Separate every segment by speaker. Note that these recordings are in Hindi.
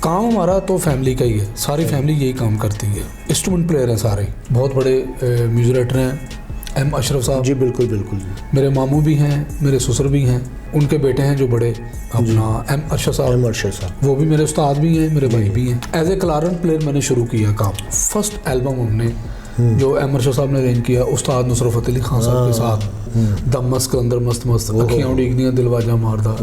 Speaker 1: काम हमारा तो फैमिली का ही है, सारी फैमिली यही काम करती है। इंस्ट्रूमेंट प्लेयर हैं सारे, बहुत बड़े म्यूजिक डायरेक्टर हैं। एम अशरफ साहब
Speaker 2: जी बिल्कुल बिल्कुल जी।
Speaker 1: मेरे मामू भी हैं, मेरे ससुर भी हैं, उनके बेटे हैं जो बड़े अपना एम अरशद साहब, वो भी मेरे उस्ताद भी हैं, मेरे भाई भी हैं। एज ए क्लारनेट प्लेयर मैंने शुरू किया काम। फर्स्ट एल्बम हमने जो एम अरशद साहब ने अरेंज किया उस्ताद नुसरत फतेह अली खान साहब के साथ, दम मस्त के अंदर मस्त मस्त अखियां उड़ीकदियां दिलवाजा मारदा,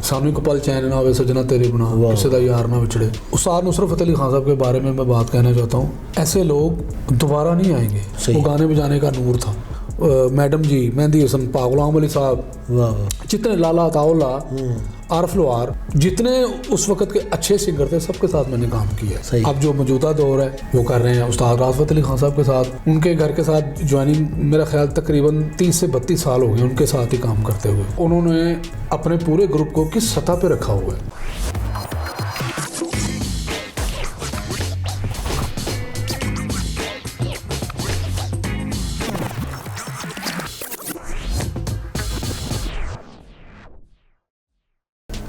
Speaker 1: सानू एक पल चैन ना आवे सजना तेरे बिना, किसी दा यार ना विछड़े। उस्ताद नुसरत फतेह अली खान साहब के बारे में मैं बात कहना चाहता हूँ, ऐसे लोग दोबारा नहीं आएंगे। वो गाने बजाने का नूर था। मैडम जी, मेहंदी हसन, पाक गुलाम अली साहब, जितने लाला अताउल्ला, आरफ लोहार, जितने उस वक्त के अच्छे सिंगर थे सबके साथ मैंने काम किया। अब जो मौजूदा दौर है वो कर रहे हैं उस्ताद राफत अली खान साहब के साथ। उनके घर के साथ ज्वाइनिंग मेरा ख्याल तकरीबन 30 से 32 साल हो गए उनके साथ ही काम करते हुए। उन्होंने अपने पूरे ग्रुप को किस सतह पर रखा हुआ है।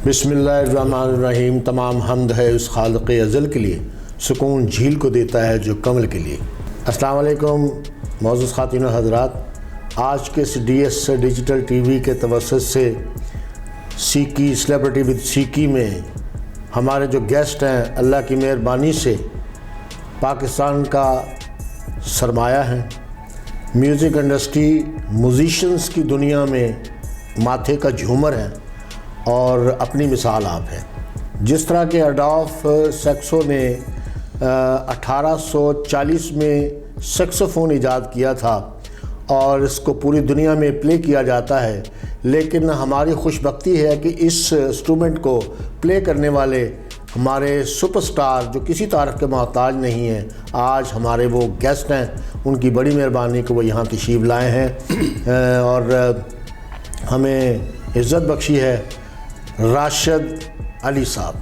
Speaker 2: बिस्मिल्लाहिर्रहमानिर्रहीम। तमाम हम्द है उस खालिक़ अज़ल के लिए, सुकून झील को देता है जो कमल के लिए। अस्सलाम वालेकुम मौजूद ख़ातिन व हज़रात, आज के इस DS डिजिटल TV के तवस्सुत से सीकी सेलिब्रिटी विद सीकी में हमारे जो गेस्ट हैं अल्लाह की मेहरबानी से पाकिस्तान का सरमाया है। म्यूज़िक इंडस्ट्री म्यूज़िशंस की दुनिया में माथे का झूमर है और अपनी मिसाल आप है। जिस तरह के अडोल्फ सैक्सो ने 1840 में सैक्सोफोन ईजाद किया था और इसको पूरी दुनिया में प्ले किया जाता है, लेकिन हमारी खुशबख्ती है कि इस इंस्ट्रूमेंट को प्ले करने वाले हमारे सुपरस्टार जो किसी तारीफ़ के मोहताज नहीं हैं, आज हमारे वो गेस्ट हैं। उनकी बड़ी मेहरबानी कि वो यहाँ तशरीफ़ लाए हैं और हमें इज़्ज़त बख्शी है। राशिद अली साहब,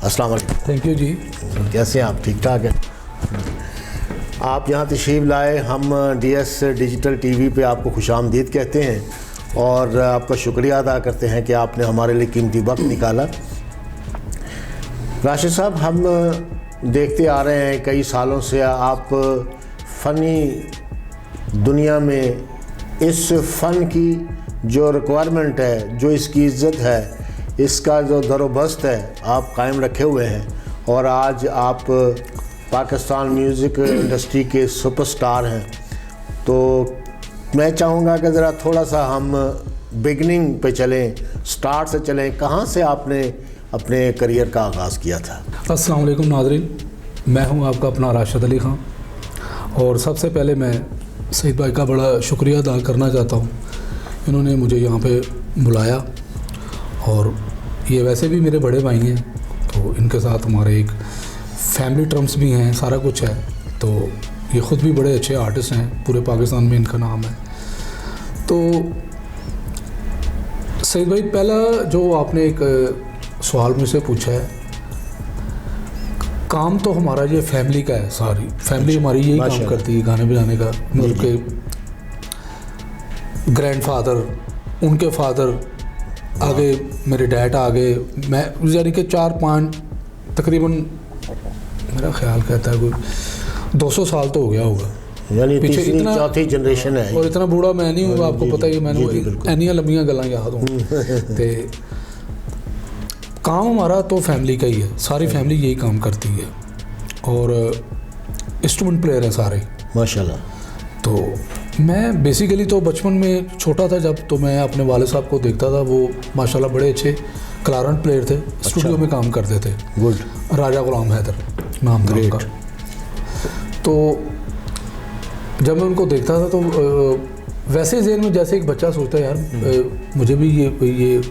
Speaker 2: अस्सलाम वालेकुम।
Speaker 1: थैंक यू जी।
Speaker 2: कैसे हैं आप? ठीक ठाक हैं? आप यहाँ तशरीफ़ लाए, हम DS डिजिटल TV पे आपको खुशामदीद कहते हैं और आपका शुक्रिया अदा करते हैं कि आपने हमारे लिए कीमती वक्त निकाला। राशिद साहब, हम देखते आ रहे हैं कई सालों से आप फ़नी दुनिया में इस फ़न की जो रिक्वायरमेंट है, जो इसकी इज़्ज़त है, इसका जो दरोबस्त है आप कायम रखे हुए हैं और आज आप पाकिस्तान म्यूज़िक इंडस्ट्री के सुपरस्टार हैं। तो मैं चाहूँगा कि ज़रा थोड़ा सा हम बिगनिंग पे चलें, स्टार्ट से चलें। कहाँ से आपने अपने करियर का आगाज़ किया था?
Speaker 1: अस्सलाम वालेकुम नाज़रीन, मैं हूँ आपका अपना राशिद अली ख़ान और सबसे पहले मैं सईद भाई का बड़ा शुक्रिया अदा करना चाहता हूँ। इन्होंने मुझे यहाँ पे बुलाया और ये वैसे भी मेरे बड़े भाई हैं, तो इनके साथ हमारे एक फैमिली टर्म्स भी हैं, सारा कुछ है। तो ये ख़ुद भी बड़े अच्छे आर्टिस्ट हैं, पूरे पाकिस्तान में इनका नाम है। तो सईद भाई, पहला जो आपने एक सवाल मुझसे पूछा है, काम तो हमारा ये फैमिली का है, सारी फैमिली हमारी यही काम करती है गाने बजाने का। उनके ग्रैंडफादर, उनके फादर, आगे मेरे डैड आ गए, मैं यानी कि 4-5 तकरीबन मेरा ख्याल कहता है कोई 200 साल तो हो गया होगा,
Speaker 2: यानी पीछे इतना चौथी जनरेशन है।
Speaker 1: और इतना बूढ़ा मैं नहीं हूँ, आपको पता ही, मैंने इन्नियां लंबियां गल्लां याद हूँ। तो काम हमारा तो फैमिली का ही है, सारी फैमिली यही काम करती है और इंस्ट्रूमेंट प्लेयर हैं सारे
Speaker 2: माशाल्लाह।
Speaker 1: तो मैं बेसिकली तो बचपन में छोटा था जब, तो मैं अपने वाले साहब को देखता था, वो माशाल्लाह बड़े अच्छे क्लारनेट प्लेयर थे, स्टूडियो में काम करते थे।
Speaker 2: गुड।
Speaker 1: राजा गुलाम हैदर नाम था उनका। तो जब मैं उनको देखता था तो वैसे ज़हन में जैसे एक बच्चा सोचता है यार मुझे भी ये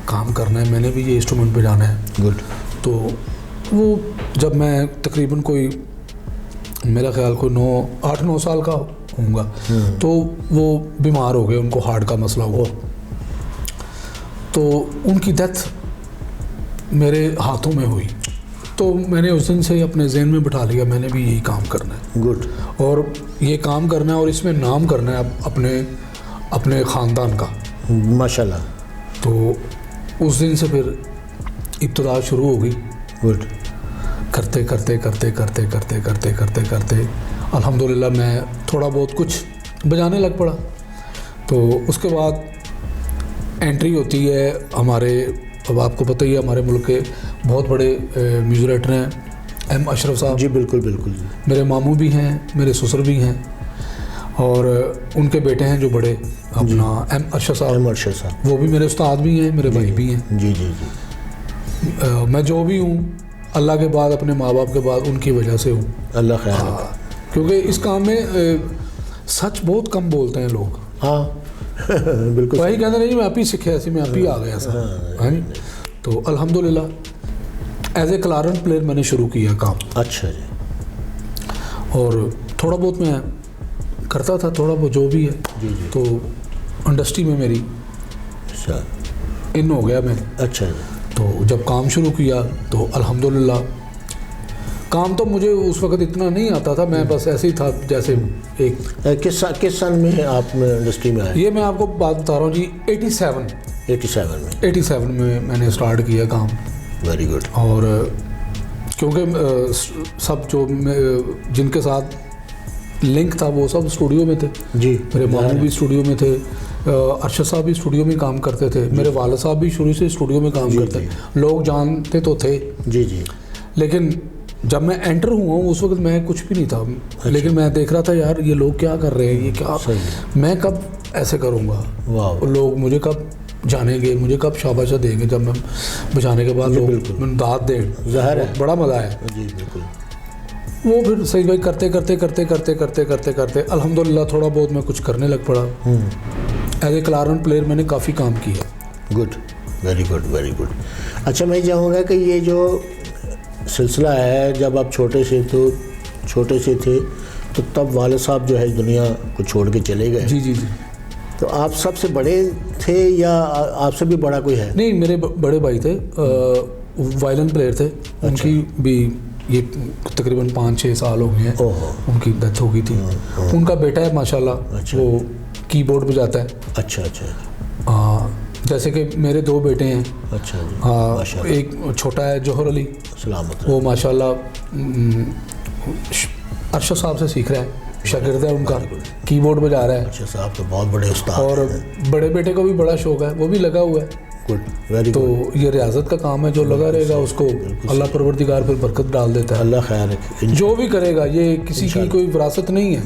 Speaker 1: काम करना है, मैंने भी ये इंस्ट्रूमेंट बजाना है।
Speaker 2: गुड।
Speaker 1: तो वो जब मैं तकरीबन कोई मेरा ख्याल कोई 8-9 साल का होऊंगा, तो वो बीमार हो गए, उनको हार्ट का मसला हुआ, तो उनकी डेथ मेरे हाथों में हुई। तो मैंने उस दिन से अपने जहन में बिठा लिया मैंने भी यही काम करना है।
Speaker 2: गुड।
Speaker 1: और ये काम करना है और इसमें नाम करना है अपने ख़ानदान का,
Speaker 2: माशाल्लाह।
Speaker 1: तो उस दिन से फिर इब्तिदा शुरू हो गई।
Speaker 2: गुड।
Speaker 1: करते करते करते करते करते करते करते करते अल्हम्दुलिल्लाह मैं थोड़ा बहुत कुछ बजाने लग पड़ा। तो उसके बाद एंट्री होती है हमारे, अब आपको पता ही है हमारे मुल्क के बहुत बड़े म्यूजिक डायरेक्टर हैं एम अशरफ साहब।
Speaker 2: जी बिल्कुल बिल्कुल।
Speaker 1: मेरे मामू भी हैं, मेरे ससुर भी हैं, और उनके बेटे हैं जो बड़े अपना एम अरशद साहब, वो भी मेरे उस्ताद भी हैं, मेरे भाई भी हैं।
Speaker 2: जी जी जी।
Speaker 1: मैं जो भी हूँ अल्लाह के बाद, अपने माँ बाप के बाद उनकी वजह से हूँ।
Speaker 2: अल्लाह खैर रखे।
Speaker 1: क्योंकि इस काम में सच बहुत कम बोलते हैं लोग।
Speaker 2: हाँ बिल्कुल।
Speaker 1: वही कहते नहीं मैं आप ही सीखे ऐसे, मैं आप ही आ गया सर। हाँ जी। तो अल्हम्दुलिल्लाह एज ए क्लारन प्लेयर मैंने शुरू किया काम।
Speaker 2: अच्छा जी।
Speaker 1: और थोड़ा बहुत मैं करता था, थोड़ा बहुत जो भी है।
Speaker 2: जी जी।
Speaker 1: तो इंडस्ट्री में मेरी
Speaker 2: अच्छा
Speaker 1: इन हो गया मैं।
Speaker 2: अच्छा जी।
Speaker 1: तो जब काम शुरू किया तो अल्हम्दुलिल्लाह, काम तो मुझे उस वक्त इतना नहीं आता था, मैं बस ऐसे ही था जैसे एक।
Speaker 2: किस सन में आप इंडस्ट्री में आए?
Speaker 1: ये मैं आपको बात बता रहा हूँ जी, 87 में मैंने स्टार्ट किया काम।
Speaker 2: Very good.
Speaker 1: और क्योंकि सब जो जिनके साथ लिंक था वो सब स्टूडियो में थे
Speaker 2: जी।
Speaker 1: मेरे मामू भी स्टूडियो में थे, अरशद साहब भी स्टूडियो में काम करते थे, मेरे वालिद साहब भी शुरू से स्टूडियो में काम करते थे, लोग जानते तो थे।
Speaker 2: जी जी।
Speaker 1: लेकिन जब मैं एंटर हुआ हूँ उस वक्त मैं कुछ भी नहीं था। अच्छा। लेकिन मैं देख रहा था यार ये लोग क्या कर रहे हैं, ये क्या, मैं कब ऐसे करूँगा, लोग मुझे कब जानेंगे, मुझे कब शाबाश देंगे जब मैं बजाने के बाद लोग दाद दें।
Speaker 2: ज़ाहिर है
Speaker 1: बड़ा मज़ा आया
Speaker 2: जी बिल्कुल।
Speaker 1: वो फिर सही भाई करते करते करते करते करते करते करते अल्हम्दुलिल्लाह थोड़ा बहुत मैं कुछ करने लग पड़ा। एज ए क्लारन प्लेयर मैंने काफ़ी काम किया।
Speaker 2: Good, very good very good. अच्छा, मैं चाहूँगा कि ये जो सिलसिला है, जब आप छोटे से थे तो तब वालिद साहब जो है दुनिया को छोड़ के चले गए।
Speaker 1: जी जी जी।
Speaker 2: तो आप सबसे बड़े थे या आपसे भी बड़ा कोई है?
Speaker 1: नहीं, मेरे बड़े भाई थे, वायलिन प्लेयर थे। अच्छा। उनकी भी ये तकरीबन 5-6 साल हो गए हैं, उनकी डेथ हो गई थी। उनका बेटा है माशाल्लाह। अच्छा। वो कीबोर्ड बजाता है। अच्छा अच्छा। जैसे कि मेरे 2 बेटे हैं। अच्छा जी। एक छोटा है जौहर अली, सलामत, वो माशाल्लाह अरशद साहब से सीख रहा है, शागिर्द है उनका, कीबोर्ड बजा रहा है। अच्छा साहब तो बहुत बड़े उस्ताद। और बड़े बेटे को भी बड़ा शौक है, वो भी लगा हुआ है। Good, very good. तो ये रियाजत का काम है, जो लगा रहेगा उसको अल्लाह परवरदिगार पर बरकत डाल देता है। अल्लाह खैर रखे। जो भी करेगा, ये किसी की कोई विरासत नहीं है।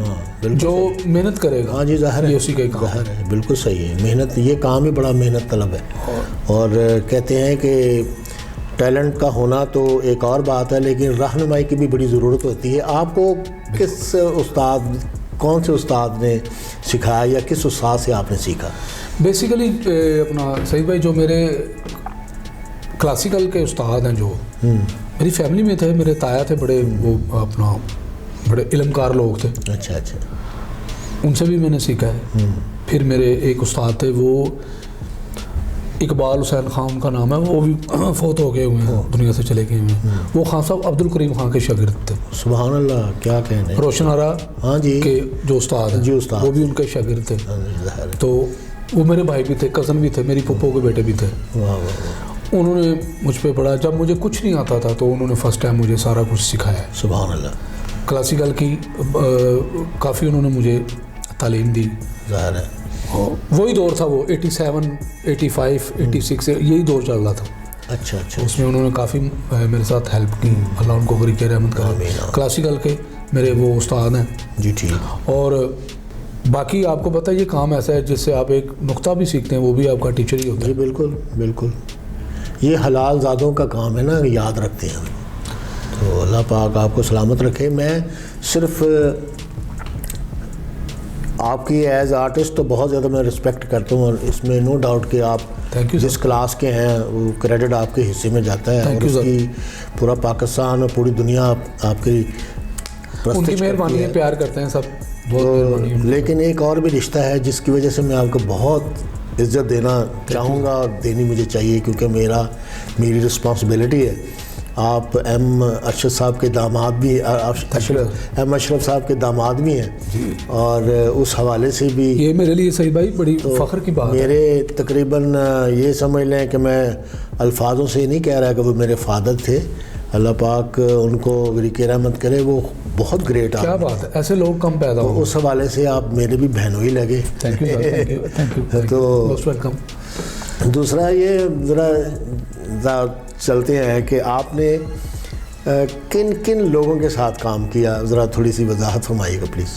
Speaker 1: जो मेहनत करेगा, हाँ जी, ज़ाहिर है उसी का काम है। बिल्कुल सही है। मेहनत, ये काम ही बड़ा मेहनत तलब है। और कहते हैं कि टैलेंट का होना तो एक और बात है, लेकिन रहनुमाई की भी बड़ी ज़रूरत होती है। आपको किस उस्ताद, कौन से उस्ताद ने सिखाया या किस उस्ताद से आपने सीखा? बेसिकली अपना सही भाई, जो मेरे क्लासिकल के उस्ताद हैं, जो मेरी फैमिली में थे, मेरे ताया थे बड़े, वो अपना बड़े इल्मकार लोग थे। अच्छा अच्छा। उनसे भी मैंने सीखा है। फिर मेरे एक उस्ताद थे, वो इकबाल हुसैन खान उनका नाम है, वो भी फौत हो गए हुए हैं, दुनिया से चले गए हुए हैं। वो खान साहब अब्दुल करीम खान के शागिर्द थे। सुभान अल्लाह, क्या कहने। रोशन आरा, हाँ जी, के जो उस्ताद हैं जी, उस्ताद, वो भी उनके शागिर्द थे। तो वो मेरे भाई भी थे, कज़न भी थे, मेरी फूफो के बेटे भी थे। उन्होंने मुझ पर बड़ा, जब मुझे कुछ नहीं आता था तो उन्होंने फर्स्ट टाइम मुझे सारा कुछ सिखाया। सुभान अल्लाह। क्लासिकल की काफ़ी उन्होंने मुझे तालीम दी। ज़ाहिर है वही दौर था, वो 87, 85, 86 यही दौर चल रहा था। अच्छा अच्छा। उसमें उन्होंने काफ़ी मेरे साथ हेल्प की, अल्लाह उनको बरकत रहमत करे। क्लासिकल के मेरे वो उस्ताद हैं जी। ठीक। और बाकी आपको पता है ये काम ऐसा है जिससे आप एक नुक्ता भी सीखते हैं, वो भी आपका टीचर ही होता है। जी बिल्कुल बिल्कुल। ये हलाल ज़ादों का काम है ना, याद रखते हैं। तो अल्लाह पाक आपको सलामत रखे। मैं सिर्फ आपकी एज आर्टिस्ट तो बहुत ज़्यादा मैं रिस्पेक्ट करता हूँ, और इसमें नो डाउट कि आप जिस क्लास के हैं वो क्रेडिट आपके हिस्से में जाता है। और उसकी पूरा पाकिस्तान और पूरी दुनिया आपकी उनकी मेहरबानी है, प्यार करते हैं सब।
Speaker 2: तो लेकिन एक और भी रिश्ता है जिसकी वजह से मैं आपको बहुत इज़्ज़त देना चाहूँगा, और देनी मुझे चाहिए, क्योंकि मेरी रिस्पॉन्सिबिलिटी है। आप एम अरशद साहब के दामाद भी, एम अशरफ साहब के दामाद भी हैं, और उस हवाले से भी ये मेरे लिए सही भाई बड़ी फ़ख्र की बात है। मेरे तकरीबन ये समझ लें कि मैं अल्फाजों से नहीं कह रहा कि वो मेरे फादर थे, अल्लाह पाक उनको वरीक़े रहमत करे, वो बहुत ग्रेट
Speaker 1: क्या बात है, ऐसे लोग कम पैदा
Speaker 2: तो
Speaker 1: हो।
Speaker 2: उस हवाले से आप मेरे भी बहनों ही लगे।
Speaker 1: थैंक यू थैंक यू
Speaker 2: तो
Speaker 1: मोस्ट वेलकम।
Speaker 2: दूसरा ये ज़रा चलते हैं कि आपने किन किन लोगों के साथ काम किया, ज़रा थोड़ी सी वजाहत फरमाइएगा प्लीज़।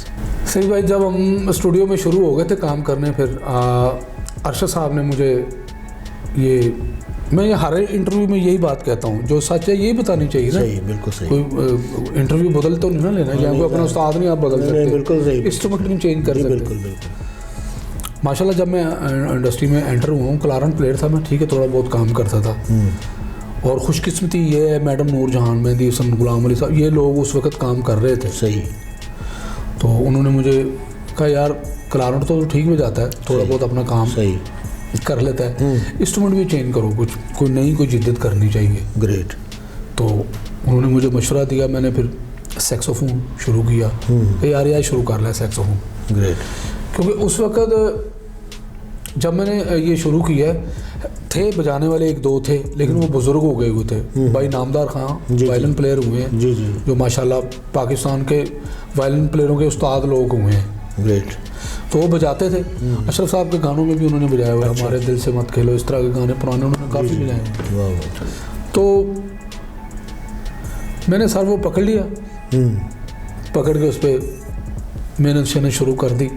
Speaker 1: सही भाई, जब हम स्टूडियो में शुरू हो गए थे काम करने, फिर अरशद साहब ने मुझे मैं ये हर इंटरव्यू में यही बात कहता हूँ, जो सच है यही बतानी चाहिए ना।
Speaker 2: सही, बिल्कुल सही।
Speaker 1: कोई इंटरव्यू बदल तो नहीं ना लेना, या कोई अपना उस्ताद नहीं आप बदल सकते।
Speaker 2: बिल्कुल सही,
Speaker 1: इंस्ट्रूमेंट नहीं चेंज कर सकते।
Speaker 2: बिल्कुल बिल्कुल।
Speaker 1: माशाल्लाह जब मैं इंडस्ट्री में एंटर हुआ हूँ, क्लारनेट प्लेयर था मैं, ठीक है, थोड़ा बहुत काम करता था। और खुशकिस्मती ये है, मैडम नूर जहान, मेहदी हसन, गुलाम अली साहब, ये लोग उस वक्त काम कर रहे थे।
Speaker 2: सही।
Speaker 1: तो उन्होंने मुझे कहा यार क्लारनेट तो ठीक में जाता है, थोड़ा बहुत अपना काम
Speaker 2: सही
Speaker 1: कर लेता है, इंस्ट्रूमेंट भी चेंज करो, कोई नई कोई जिद्दत करनी चाहिए।
Speaker 2: ग्रेट।
Speaker 1: तो उन्होंने मुझे मशवरा दिया, मैंने फिर सैक्सोफोन शुरू किया कि यार शुरू कर लिया सैक्सोफोन।
Speaker 2: ग्रेट।
Speaker 1: क्योंकि उस वक्त जब मैंने ये शुरू किया थे बजाने वाले एक दो थे, लेकिन वो बुज़ुर्ग हो गए हुए थे। भाई नामदार खान वायलिन प्लेयर हुए हैं,
Speaker 2: जी जी,
Speaker 1: जो माशाल्लाह पाकिस्तान के वायलिन प्लेयरों के उस्ताद लोग हुए हैं।
Speaker 2: ग्रेट।
Speaker 1: तो वो बजाते थे। अशरफ साहब के गानों में भी उन्होंने बजाया हुआ है, हमारे दिल से मत खेलो, इस तरह के गाने पुराने उन्होंने काफ़ी बजाए हैं। तो मैंने सर वो पकड़ लिया, पकड़ के उस पर मेहनत शेनत शुरू कर दी,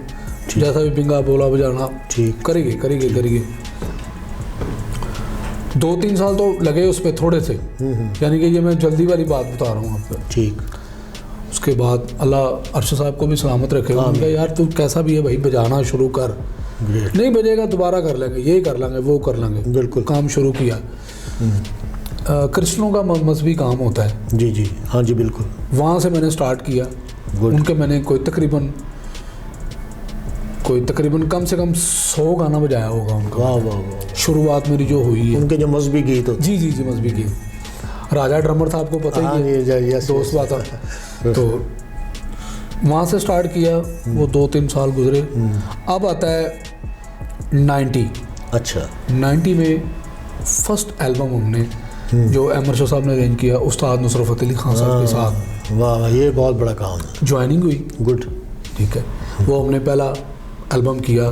Speaker 1: जैसा भी बिंगा बोला बजाना
Speaker 2: ठीक
Speaker 1: करेंगे। 2-3 साल तो लगे उस पर थोड़े से, यानी कि ये मैं जल्दी वाली बात बता रहा हूँ आपको।
Speaker 2: ठीक।
Speaker 1: उसके बाद अल्लाह अरशद साहब को भी सलामत रखे, उनका यार तू कैसा भी है भाई बजाना शुरू कर, नहीं बजेगा दोबारा कर लेंगे, ये कर लेंगे वो कर लेंगे।
Speaker 2: बिल्कुल।
Speaker 1: काम शुरू किया। क्रिश्चियनों का मजहबी काम होता है।
Speaker 2: जी जी, हाँ जी बिल्कुल।
Speaker 1: वहाँ से मैंने स्टार्ट किया। उनके मैंने कोई तकरीबन कम से कम 100 गाना बजाया होगा उनका।
Speaker 2: वाह वाह वाह।
Speaker 1: शुरुआत मेरी जो हुई है,
Speaker 2: उनके जो मजहबी गीत होते।
Speaker 1: जी मजहबी गीत। राजा ड्रमर था, आपको पता ही है, दोस्त बात था। तो वहाँ से स्टार्ट किया, वो 2-3 साल गुजरे। अब आता है 90।
Speaker 2: अच्छा।
Speaker 1: 90 में फर्स्ट एल्बम हमने जो अरशद साहब ने अरेंज किया उस्ताद नुसरत फ़तेह अली खान साहब के साथ।
Speaker 2: वाह, ये बहुत बड़ा काम है।
Speaker 1: ज्वाइनिंग हुई।
Speaker 2: गुड।
Speaker 1: ठीक है, वो हमने पहला एल्बम किया,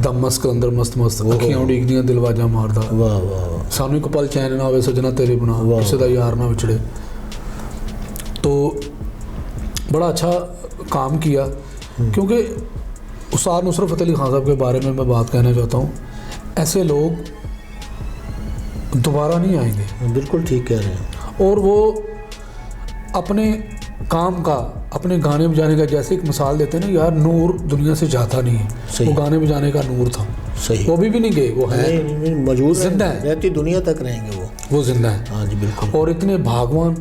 Speaker 1: दम मस्त कलंदर मस्त मस्त, अखियां उड़ीक दियां दिलवाजा मारदा,
Speaker 2: वाह वाह वाह,
Speaker 1: सानू एक पल चैन ना होवे सजना तेरे बिना, किसी दा यार ना विछड़े। तो बड़ा अच्छा काम किया, क्योंकि उस्ताद नुसरत फ़तेह अली खान साहब के बारे में मैं बात कहना चाहता हूँ, ऐसे लोग दोबारा नहीं आएंगे।
Speaker 2: बिल्कुल ठीक कह रहे हैं।
Speaker 1: और वो अपने काम का, अपने गाने बजाने का, जैसे एक मिसाल देते हैं ना यार, नूर दुनिया से जाता नहीं है, वो गाने बजाने का नूर था।
Speaker 2: सही।
Speaker 1: वो भी नहीं गए, वो है
Speaker 2: मौजूद,
Speaker 1: जिंदा है,
Speaker 2: रहती दुनिया तक रहेंगे
Speaker 1: वो जिंदा है।
Speaker 2: हाँ जी बिल्कुल।
Speaker 1: और इतने भागवान,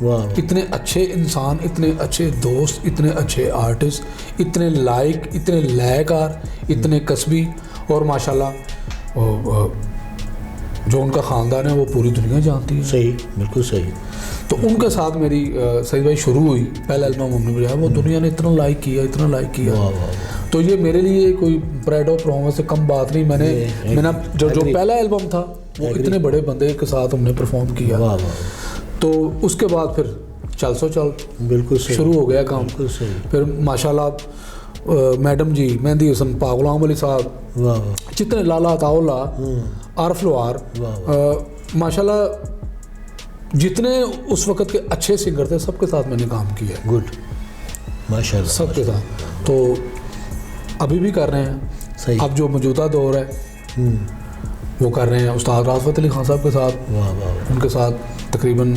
Speaker 2: वाह,
Speaker 1: इतने अच्छे इंसान, इतने अच्छे दोस्त, इतने अच्छे आर्टिस्ट, इतने लायक, इतने लयकार, इतने कसबी, और माशाल्लाह जो उनका ख़ानदान है वो पूरी दुनिया जानती है।
Speaker 2: सही, बिल्कुल सही।
Speaker 1: तो उनके साथ मेरी सही भाई शुरू हुई। पहला एल्बम हमने बजाया, वो दुनिया ने इतना लाइक किया।
Speaker 2: वाह वाह।
Speaker 1: तो ये मेरे लिए कोई प्राइड ऑफ परफॉर्मेंस से कम बात नहीं। मैंने जो पहला एल्बम था वो इतने बड़े बंदे के साथ हमने परफॉर्म किया।
Speaker 2: वाह वाह।
Speaker 1: तो उसके बाद फिर चल
Speaker 2: बिल्कुल सही
Speaker 1: शुरू हो गया काम।
Speaker 2: बिल्कुल सही।
Speaker 1: फिर माशाल्लाह मैडम जी, मेहदी हसन, गुलाम अली साहब,
Speaker 2: वाह,
Speaker 1: जितने लाला अताउल्ला, आरफ लोहार, माशाल्लाह जितने उस वक्त के अच्छे सिंगर थे, सबके साथ मैंने काम किया है।
Speaker 2: गुड, माशाल्लाह,
Speaker 1: सबके साथ। तो अभी भी कर रहे हैं।
Speaker 2: सही।
Speaker 1: अब जो मौजूदा दौर है वो कर रहे हैं उस्ताद राहत फ़तेह अली खान साहब के साथ।
Speaker 2: वाह वाह।
Speaker 1: उनके साथ तकरीबन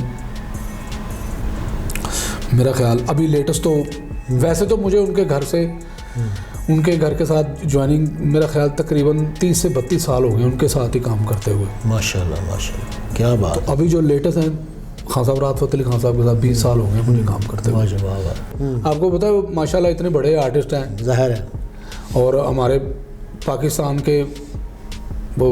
Speaker 1: मेरा ख्याल अभी लेटेस्ट तो, वैसे तो मुझे उनके घर के साथ ज्वाइनिंग मेरा ख्याल तकरीबन 30 से 32 साल हो गए उनके साथ ही काम करते हुए।
Speaker 2: माशाल्लाह माशाल्लाह, क्या बात।
Speaker 1: तो अभी जो लेटेस्ट हैं खान साहब, राहत फ़तेह अली खान साहब के साथ 20 साल हो गए मुझे काम करते हुए।
Speaker 2: माशाल्लाह।
Speaker 1: आपको पता है माशाल्लाह इतने बड़े आर्टिस्ट हैं,
Speaker 2: ज़ाहिर है,
Speaker 1: और हमारे पाकिस्तान के वो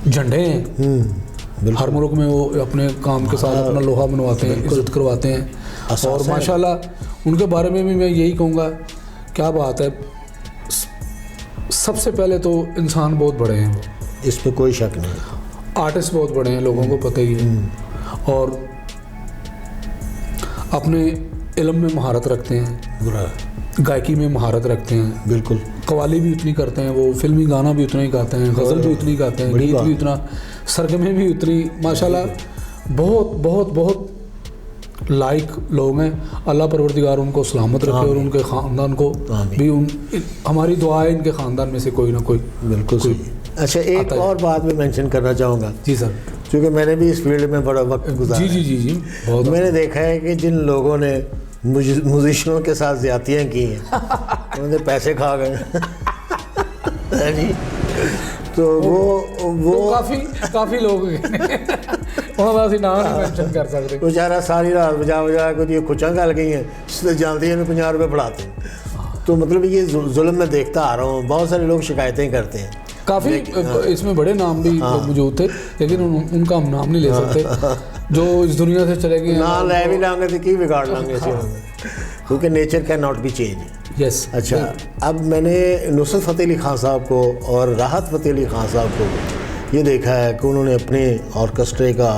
Speaker 1: झंडे हैं। हर मुल्क में वो अपने काम के साथ अपना लोहा बनवाते हैं, इज्जत करवाते हैं। और माशाल्लाह उनके बारे में भी मैं यही कहूँगा, क्या बात है, सबसे पहले तो इंसान बहुत बड़े हैं वो,
Speaker 2: इस पे कोई शक नहीं।
Speaker 1: आर्टिस्ट बहुत बड़े हैं, लोगों को पता ही है। और अपने इल्म में महारत रखते हैं, गायकी में महारत रखते हैं,
Speaker 2: बिल्कुल
Speaker 1: कवाली भी उतनी करते हैं, वो फिल्मी गाना भी उतना ही गाते हैं, गज़ल भी उतनी गाते हैं, गीत भी उतना, सरगमे भी उतनी, माशाल्लाह बहुत बहुत बहुत लाइक लोग हैं। अल्लाह परवरदिगार उनको सलामत रखे और उनके ख़ानदान को भी हमारी दुआ है इनके ख़ानदान में से कोई ना कोई।
Speaker 2: बिल्कुल सही। अच्छा, एक और बात मैं मेंशन करना चाहूँगा।
Speaker 1: जी सर।
Speaker 2: क्योंकि मैंने भी इस फील्ड में बड़ा वक्त गुजारा।
Speaker 1: जी जी जी जी बहुत।
Speaker 2: मैंने देखा है कि जिन लोगों ने म्यूजिशियनों के साथ ज़्यादतियाँ की हैं उन्होंने पैसे खा गए जी। तो वो
Speaker 1: काफ़ी लोग ਅਸੀਂ ਨਾਮ ਨਹੀਂ ਮੈਂਸ਼ਨ कर सकते।
Speaker 2: बेचारा सारी रात बजा के ये खुचा गल गई हैं, जानते हैं 50 रुपये बढ़ाते हैं। तो मतलब ये जुल्म मैं देखता आ रहा हूँ, बहुत सारे लोग शिकायतें करते हैं।
Speaker 1: काफ़ी इसमें बड़े नाम भी मौजूद थे, लेकिन उनका हम नाम नहीं ले सकते जो इस दुनिया से चले गए।
Speaker 2: ना ले भी लाएंगे तो की बिगाड़ लाएंगे क्योंकि nature can not be change.
Speaker 1: Yes.
Speaker 2: अच्छा, अब मैंने नुसरत फ़तेह अली ख़ान साहब को और राहत फ़तेह अली ख़ान साहब को ये देखा है कि उन्होंने अपने ऑर्केस्ट्रे का,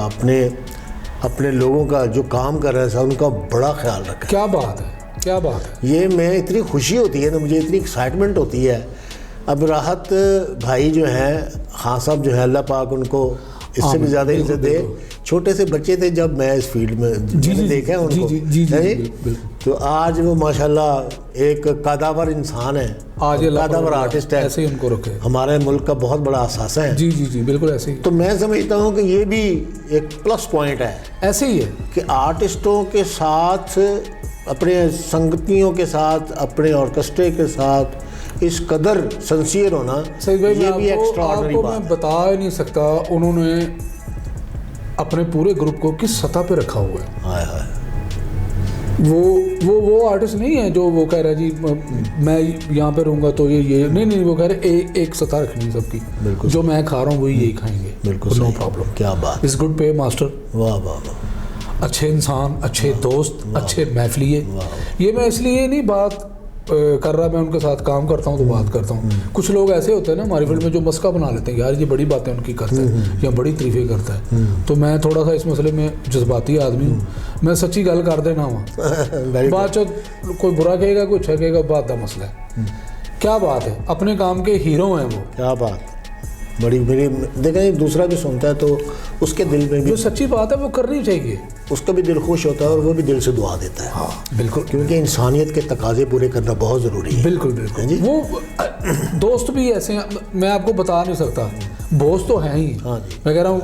Speaker 2: अपने लोगों का जो काम कर रहे थे उनका बड़ा ख्याल रखा।
Speaker 1: क्या बात है, क्या बात है।
Speaker 2: ये मैं इतनी खुशी होती है ना, मुझे इतनी एक्साइटमेंट होती है। अब राहत भाई जो हैं, ख़ान साहब जो है, अल्लाह पाक उनको इससे भी ज़्यादा इज्जत दे। छोटे से बच्चे थे जब मैं इस फील्ड में देखा है उनको, तो आज वो माशाल्लाह एक कादावर इंसान है,
Speaker 1: आज
Speaker 2: कादावर आर्टिस्ट है।
Speaker 1: ऐसे ही उनको रखे, हमारे
Speaker 2: मुल्क का बहुत बड़ा असासा है।
Speaker 1: जी जी जी बिल्कुल ऐसे ही।
Speaker 2: तो मैं समझता हूँ कि ये भी एक प्लस पॉइंट है।
Speaker 1: ऐसे ही है
Speaker 2: कि आर्टिस्टों के साथ, अपने संगतियों के साथ, अपने ऑर्केस्ट्रे के साथ इस कदर सिंसियर होना, ये भी एक्स्ट्राऑर्डिनरी बात है।
Speaker 1: मैं बता ही नहीं सकता उन्होंने अपने पूरे ग्रुप को किस सतह पे रखा हुआ है।
Speaker 2: हाय हाय।
Speaker 1: वो आर्टिस्ट नहीं है जो वो कह रहा है जी मैं यहाँ पे रहूँगा तो ये नहीं, वो कह रहे एक सतह रखनी सबकी।
Speaker 2: बिल्कुल,
Speaker 1: जो मैं खा रहा हूँ वही यही खाएंगे।
Speaker 2: बिल्कुल,
Speaker 1: नो प्रॉब्लम।
Speaker 2: क्या बात।
Speaker 1: इस गुड पे मास्टर।
Speaker 2: वाह वाह वाह।
Speaker 1: अच्छे इंसान, अच्छे दोस्त, अच्छे महफिलिये। ये मैं इसलिए नहीं बात कर रहा, मैं उनके साथ काम करता हूँ तो बात करता हूँ। कुछ लोग ऐसे होते हैं ना हमारी फील्ड में जो मस्का बना लेते हैं, यार ये बड़ी बातें उनकी करता है या बड़ी तारीफें करता है। तो मैं थोड़ा सा इस मसले में जज्बाती आदमी हूँ, मैं सच्ची गल कर देना वहाँ बात चो कोई बुरा कहेगा कोई अच्छा कहेगा, बात का मसला है। क्या बात है, अपने काम के हीरो हैं वो।
Speaker 2: क्या बात, बड़ी देखें दूसरा भी सुनता है तो उसके दिल में भी
Speaker 1: जो सच्ची बात है वो करनी चाहिए,
Speaker 2: उसका भी दिल खुश होता है और वो भी दिल से दुआ देता है।
Speaker 1: हाँ बिल्कुल,
Speaker 2: क्योंकि इंसानियत के तकाजे पूरे करना बहुत ज़रूरी है।
Speaker 1: बिल्कुल बिल्कुल जी। वो दोस्त भी ऐसे हैं, मैं आपको बता नहीं सकता, बॉस तो हैं ही।
Speaker 2: हाँ जी।
Speaker 1: मैं कह रहा हूँ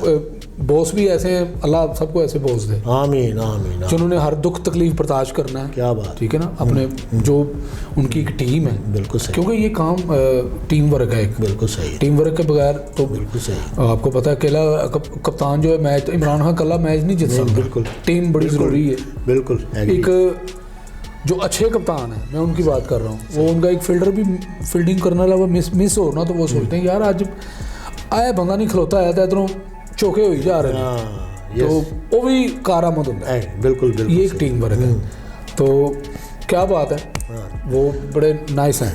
Speaker 1: बॉस भी ऐसे हैं, अल्लाह सबको ऐसे बॉस दे।
Speaker 2: आमीन आमीन।
Speaker 1: जिन्होंने हर दुख तकलीफ बर्दाश्त करना है।
Speaker 2: क्या बात,
Speaker 1: ठीक है ना। अपने जो उनकी एक टीम है,
Speaker 2: बिल्कुल सही,
Speaker 1: क्योंकि ये काम टीम वर्क है एक।
Speaker 2: बिल्कुल सही।
Speaker 1: टीम वर्क के बगैर तो
Speaker 2: बिल्कुल सही।
Speaker 1: आपको पता है अकेला कप्तान जो है मैच, इमरान खान कल्ला मैच नहीं जीत सकता।
Speaker 2: बिल्कुल,
Speaker 1: टीम बड़ी ज़रूरी है।
Speaker 2: बिल्कुल।
Speaker 1: एक जो अच्छे कप्तान है, मैं उनकी बात कर रहा हूँ, वो उनका एक फील्डर भी फील्डिंग करने वाला वो मिस हो ना, तो वो सोचते हैं यार आज आया बंदा नहीं खलोता आया था इधरों चौके हो ही जा रहे हैं, तो वो भी कारामद होता है।
Speaker 2: बिल्कुल बिल्कुल,
Speaker 1: ये एक टीम वर्क है। तो क्या बात है, वो बड़े नाइस हैं।